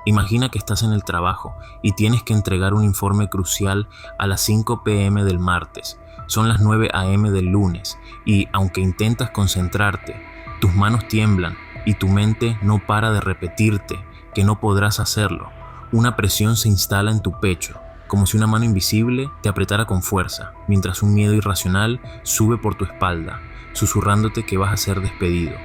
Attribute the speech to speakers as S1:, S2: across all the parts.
S1: Imagina que estás en el trabajo y tienes que entregar un informe crucial a las 5 p.m. del martes. Son las 9 a.m. del lunes y, aunque intentas concentrarte, tus manos tiemblan y tu mente no para de repetirte que no podrás hacerlo. Una presión se instala en tu pecho, como si una mano invisible te apretara con fuerza, mientras un miedo irracional sube por tu espalda, susurrándote que vas a ser despedido.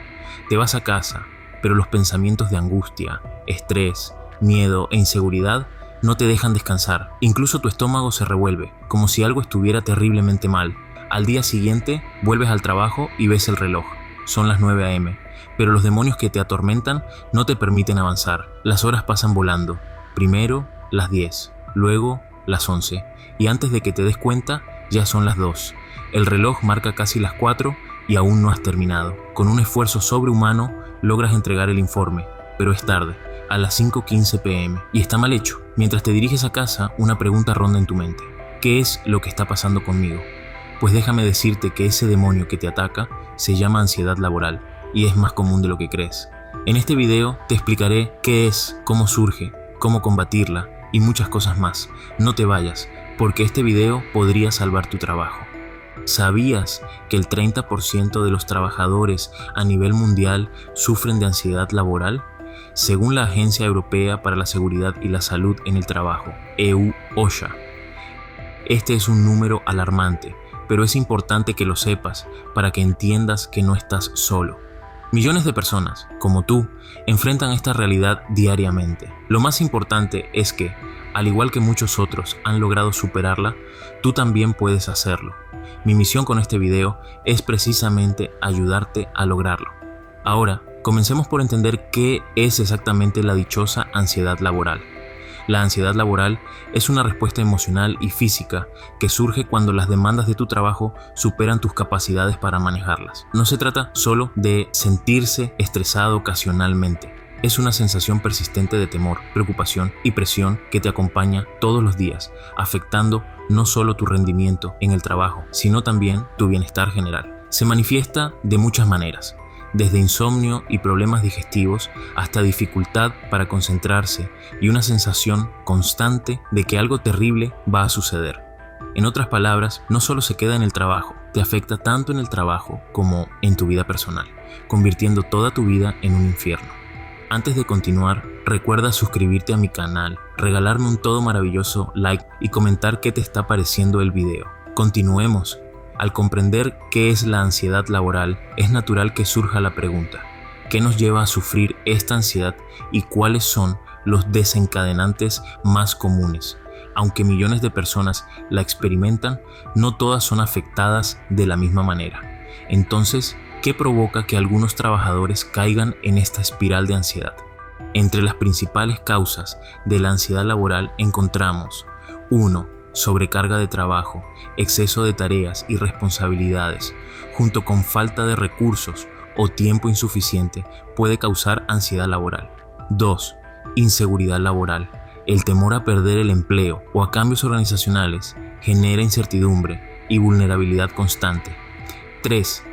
S1: Te vas a casa, pero los pensamientos de angustia, estrés, miedo e inseguridad no te dejan descansar. Incluso tu estómago se revuelve, como si algo estuviera terriblemente mal. Al día siguiente, vuelves al trabajo y ves el reloj. Son las 9 a.m., pero los demonios que te atormentan no te permiten avanzar. Las horas pasan volando. Primero, las 10, luego, las 11, y antes de que te des cuenta, ya son las 2. El reloj marca casi las 4 y aún no has terminado. Con un esfuerzo sobrehumano, logras entregar el informe, pero es tarde, a las 5:15 p.m. y está mal hecho. Mientras te diriges a casa, una pregunta ronda en tu mente. ¿Qué es lo que está pasando conmigo? Pues déjame decirte que ese demonio que te ataca se llama ansiedad laboral y es más común de lo que crees. En este video te explicaré qué es, cómo surge, cómo combatirla y muchas cosas más. No te vayas, porque este video podría salvar tu trabajo. ¿Sabías que el 30% de los trabajadores a nivel mundial sufren de ansiedad laboral? Según la Agencia Europea para la Seguridad y la Salud en el Trabajo, EU-OSHA. Este es un número alarmante, pero es importante que lo sepas para que entiendas que no estás solo. Millones de personas, como tú, enfrentan esta realidad diariamente. Lo más importante es que, al igual que muchos otros han logrado superarla, tú también puedes hacerlo. Mi misión con este video es precisamente ayudarte a lograrlo. Ahora, comencemos por entender qué es exactamente la dichosa ansiedad laboral. La ansiedad laboral es una respuesta emocional y física que surge cuando las demandas de tu trabajo superan tus capacidades para manejarlas. No se trata solo de sentirse estresado ocasionalmente. Es una sensación persistente de temor, preocupación y presión que te acompaña todos los días, afectando no solo tu rendimiento en el trabajo, sino también tu bienestar general. Se manifiesta de muchas maneras, desde insomnio y problemas digestivos hasta dificultad para concentrarse y una sensación constante de que algo terrible va a suceder. En otras palabras, no solo se queda en el trabajo, te afecta tanto en el trabajo como en tu vida personal, convirtiendo toda tu vida en un infierno. Antes de continuar, recuerda suscribirte a mi canal, regalarme un todo maravilloso like y comentar qué te está pareciendo el video. Continuemos. Al comprender qué es la ansiedad laboral, es natural que surja la pregunta: ¿qué nos lleva a sufrir esta ansiedad y cuáles son los desencadenantes más comunes? Aunque millones de personas la experimentan, no todas son afectadas de la misma manera. Entonces, ¿qué provoca que algunos trabajadores caigan en esta espiral de ansiedad? Entre las principales causas de la ansiedad laboral encontramos 1. Sobrecarga de trabajo, exceso de tareas y responsabilidades, junto con falta de recursos o tiempo insuficiente, puede causar ansiedad laboral. 2. Inseguridad laboral. El temor a perder el empleo o a cambios organizacionales genera incertidumbre y vulnerabilidad constante. 3.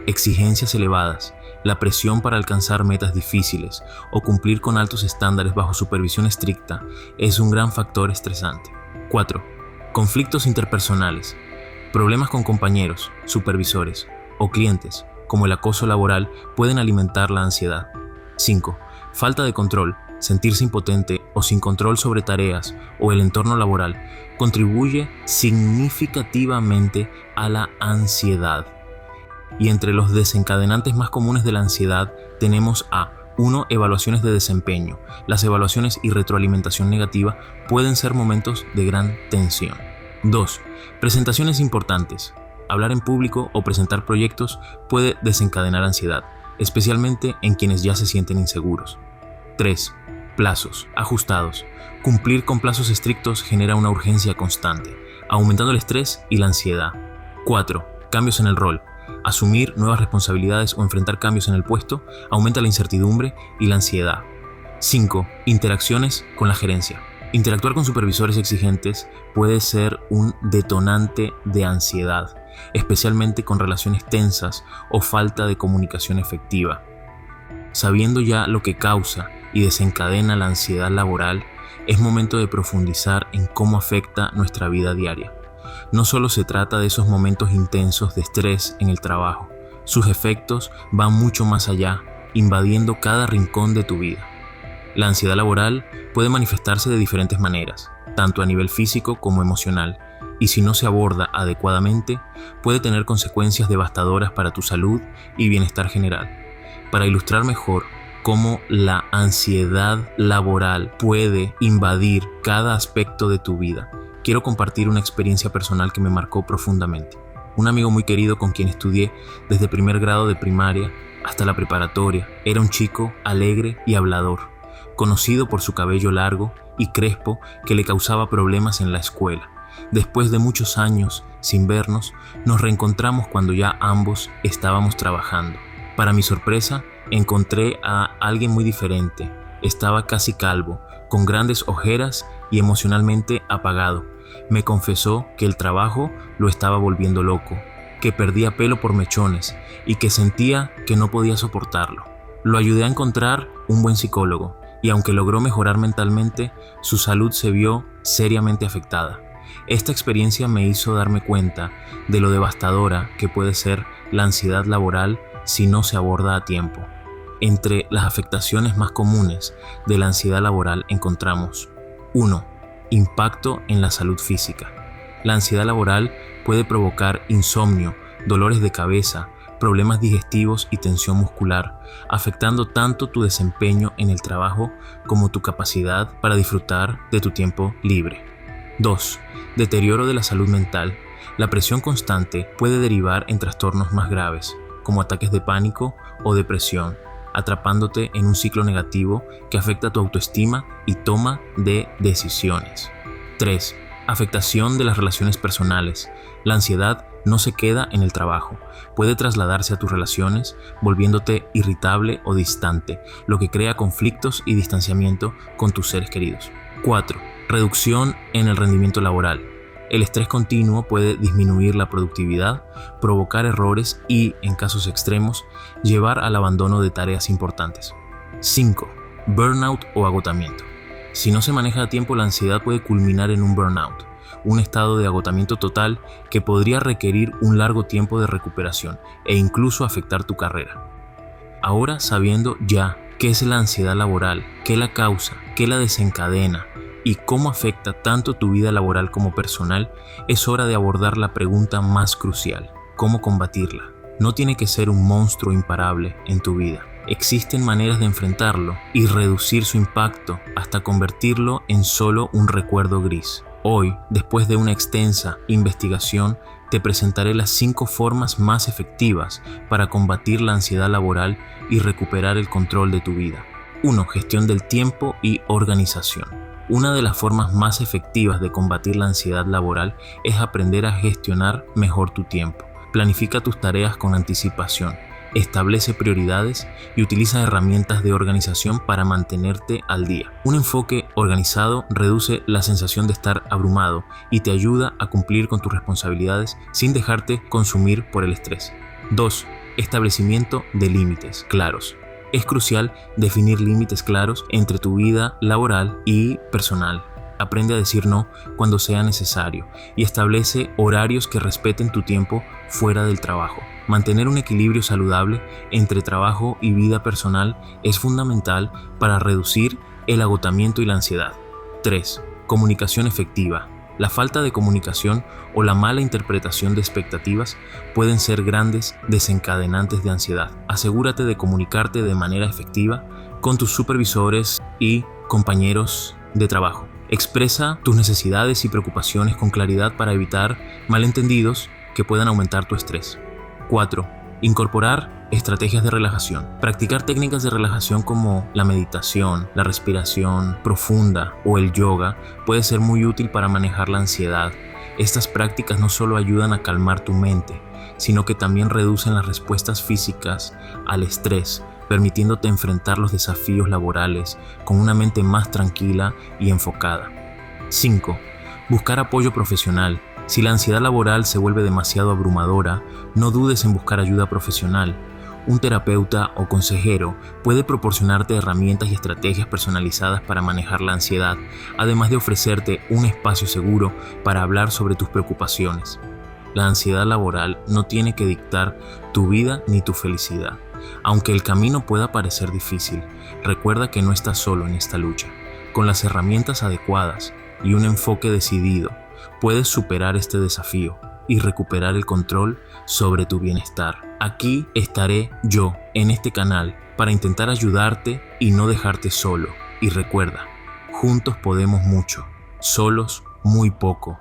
S1: Exigencias elevadas. La presión para alcanzar metas difíciles o cumplir con altos estándares bajo supervisión estricta es un gran factor estresante. 4. Conflictos interpersonales. Problemas con compañeros, supervisores o clientes, como el acoso laboral, pueden alimentar la ansiedad. 5. Falta de control. Sentirse impotente o sin control sobre tareas o el entorno laboral contribuye significativamente a la ansiedad. Y entre los desencadenantes más comunes de la ansiedad tenemos a 1. Evaluaciones de desempeño. Las evaluaciones y retroalimentación negativa pueden ser momentos de gran tensión. 2. Presentaciones importantes. Hablar en público o presentar proyectos puede desencadenar ansiedad, especialmente en quienes ya se sienten inseguros. 3. Plazos ajustados. Cumplir con plazos estrictos genera una urgencia constante, aumentando el estrés y la ansiedad. 4. Cambios en el rol. Asumir nuevas responsabilidades o enfrentar cambios en el puesto aumenta la incertidumbre y la ansiedad. 5. Interacciones con la gerencia. Interactuar con supervisores exigentes puede ser un detonante de ansiedad, especialmente con relaciones tensas o falta de comunicación efectiva. Sabiendo ya lo que causa y desencadena la ansiedad laboral, es momento de profundizar en cómo afecta nuestra vida diaria. No solo se trata de esos momentos intensos de estrés en el trabajo, sus efectos van mucho más allá, invadiendo cada rincón de tu vida. La ansiedad laboral puede manifestarse de diferentes maneras, tanto a nivel físico como emocional, y si no se aborda adecuadamente, puede tener consecuencias devastadoras para tu salud y bienestar general. Para ilustrar mejor cómo la ansiedad laboral puede invadir cada aspecto de tu vida, quiero compartir una experiencia personal que me marcó profundamente. Un amigo muy querido con quien estudié desde primer grado de primaria hasta la preparatoria, era un chico alegre y hablador, conocido por su cabello largo y crespo que le causaba problemas en la escuela. Después de muchos años sin vernos, nos reencontramos cuando ya ambos estábamos trabajando. Para mi sorpresa, encontré a alguien muy diferente. Estaba casi calvo, con grandes ojeras y emocionalmente apagado. Me confesó que el trabajo lo estaba volviendo loco, que perdía pelo por mechones y que sentía que no podía soportarlo. Lo ayudé a encontrar un buen psicólogo y aunque logró mejorar mentalmente, su salud se vio seriamente afectada. Esta experiencia me hizo darme cuenta de lo devastadora que puede ser la ansiedad laboral si no se aborda a tiempo. Entre las afectaciones más comunes de la ansiedad laboral encontramos 1. Impacto en la salud física. La ansiedad laboral puede provocar insomnio, dolores de cabeza, problemas digestivos y tensión muscular, afectando tanto tu desempeño en el trabajo como tu capacidad para disfrutar de tu tiempo libre. 2. Deterioro de la salud mental. La presión constante puede derivar en trastornos más graves, como ataques de pánico o depresión, atrapándote en un ciclo negativo que afecta tu autoestima y toma de decisiones. 3. Afectación de las relaciones personales. La ansiedad no se queda en el trabajo, puede trasladarse a tus relaciones, volviéndote irritable o distante, lo que crea conflictos y distanciamiento con tus seres queridos. 4. Reducción en el rendimiento laboral. El estrés continuo puede disminuir la productividad, provocar errores y, en casos extremos, llevar al abandono de tareas importantes. 5. Burnout o agotamiento. Si no se maneja a tiempo, la ansiedad puede culminar en un burnout, un estado de agotamiento total que podría requerir un largo tiempo de recuperación e incluso afectar tu carrera. Ahora, sabiendo ya qué es la ansiedad laboral, qué la causa, qué la desencadena y cómo afecta tanto tu vida laboral como personal, es hora de abordar la pregunta más crucial: ¿cómo combatirla? No tiene que ser un monstruo imparable en tu vida. Existen maneras de enfrentarlo y reducir su impacto hasta convertirlo en solo un recuerdo gris. Hoy, después de una extensa investigación, te presentaré las 5 formas más efectivas para combatir la ansiedad laboral y recuperar el control de tu vida. 1. Gestión del tiempo y organización. Una de las formas más efectivas de combatir la ansiedad laboral es aprender a gestionar mejor tu tiempo. Planifica tus tareas con anticipación. Establece prioridades y utiliza herramientas de organización para mantenerte al día. Un enfoque organizado reduce la sensación de estar abrumado y te ayuda a cumplir con tus responsabilidades sin dejarte consumir por el estrés. 2. Establecimiento de límites claros. Es crucial definir límites claros entre tu vida laboral y personal. Aprende a decir no cuando sea necesario y establece horarios que respeten tu tiempo fuera del trabajo. Mantener un equilibrio saludable entre trabajo y vida personal es fundamental para reducir el agotamiento y la ansiedad. 3. Comunicación efectiva. La falta de comunicación o la mala interpretación de expectativas pueden ser grandes desencadenantes de ansiedad. Asegúrate de comunicarte de manera efectiva con tus supervisores y compañeros de trabajo. Expresa tus necesidades y preocupaciones con claridad para evitar malentendidos que puedan aumentar tu estrés. 4. Incorporar estrategias de relajación. Practicar técnicas de relajación como la meditación, la respiración profunda o el yoga puede ser muy útil para manejar la ansiedad. Estas prácticas no solo ayudan a calmar tu mente, sino que también reducen las respuestas físicas al estrés, permitiéndote enfrentar los desafíos laborales con una mente más tranquila y enfocada. 5. Buscar apoyo profesional. Si la ansiedad laboral se vuelve demasiado abrumadora, no dudes en buscar ayuda profesional. Un terapeuta o consejero puede proporcionarte herramientas y estrategias personalizadas para manejar la ansiedad, además de ofrecerte un espacio seguro para hablar sobre tus preocupaciones. La ansiedad laboral no tiene que dictar tu vida ni tu felicidad. Aunque el camino pueda parecer difícil, recuerda que no estás solo en esta lucha. Con las herramientas adecuadas y un enfoque decidido, puedes superar este desafío y recuperar el control sobre tu bienestar. Aquí estaré yo en este canal para intentar ayudarte y no dejarte solo. Y recuerda, juntos podemos mucho, solos muy poco.